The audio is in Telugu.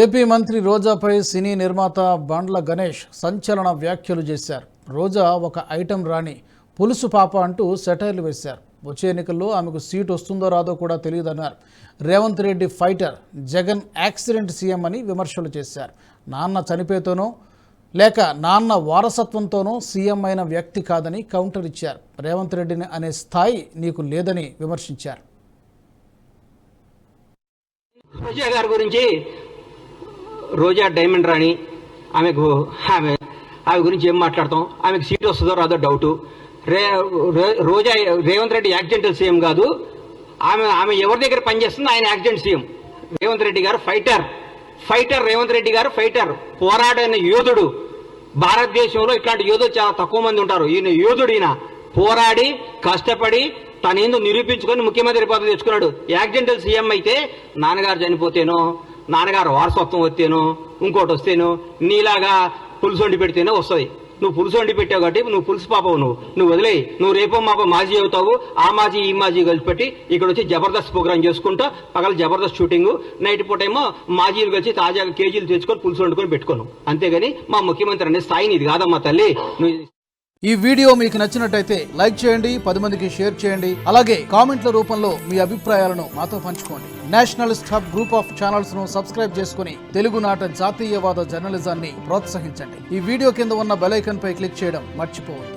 ఏపీ మంత్రి రోజాపై సినీ నిర్మాత బండ్ల గణేష్ సంచలన వ్యాఖ్యలు చేశారు. రోజా ఒక ఐటెం రాణి, పులుసు పాప అంటూ సెటైర్లు వేశారు. వచ్చే ఎన్నికల్లో ఆమెకు సీటు వస్తుందో రాదో కూడా తెలియదన్నారు. Revanth Reddy fighter, Jagan accident CM అని విమర్శలు చేశారు. నాన్న చనిపోతేనో లేక నాన్న వారసత్వంతోనో సీఎం అయిన వ్యక్తి కాదని కౌంటర్ ఇచ్చారు. రేవంత్ రెడ్డిని అనే స్థాయి నీకు లేదని విమర్శించారు. రోజా గారి గురించి, రోజా డైమండ్ రాణి, ఆమె గురించి ఏం మాట్లాడతాం? ఆమెకు సీట్ వస్తుందో రాదో డౌటు. రోజా రేవంత్ రెడ్డి యాక్సిడెంటల్ సీఎం కాదు. ఆమె ఎవరి దగ్గర పనిచేస్తుంది? ఆయన యాక్సిడెంట్ సీఎం. రేవంత్ రెడ్డి గారు ఫైటర్ రేవంత్ రెడ్డి గారు ఫైటర్, పోరాడైన యోధుడు. భారతదేశంలో ఇట్లాంటి యోధులు చాలా తక్కువ మంది ఉంటారు. ఈయన యోధుడు. ఈయన పోరాడి కష్టపడి తనేందో నిరూపించుకొని ముఖ్యమంత్రి పదవి తెచ్చుకున్నాడు. యాక్సిడెంటల్ సీఎం అయితే నాన్నగారు చనిపోతేనో, నాన్నగారు వారసత్వం వస్తేనో, ఇంకోటి వస్తేనో, నీలాగా పులుసు వండి పెడితేనే వస్తుంది. నువ్వు పులుసు వండి పెట్టావు కాబట్టి నువ్వు పులుసు పాపవు. నువ్వు వదిలేయి. నువ్వు రేపో మాపో మాజీ అవుతావు. ఆ మాజీ ఈ మాజీ కలిసి పెట్టి ఇక్కడ వచ్చి జబర్దస్త్ ప్రోగ్రామ్ చేసుకుంటా, పగల జబర్దస్త్ షూటింగ్, నైట్ పూట ఏమో మాజీలు కలిసి తాజాగా కేజీలు తెచ్చుకొని పులుసు వండుకొని పెట్టుకోను. అంతేగాని మా ముఖ్యమంత్రి అనే స్థాయి ఇది కాదమ్మా తల్లి. ఈ వీడియో మీకు నచ్చినట్టయితే లైక్ చేయండి, 10 మందికి షేర్ చేయండి. అలాగే కామెంట్ల రూపంలో మీ అభిప్రాయాలను మాతో పంచుకోండి. Nationalist hub group of channels ను సబ్స్క్రైబ్ చేసుకుని తెలుగునాట జాతీయవాద జర్నలిజాన్ని ప్రోత్సహించండి. ఈ వీడియో కింద ఉన్న బెల్ ఐకాన్ పై క్లిక్ చేయడం మర్చిపోవద్దు.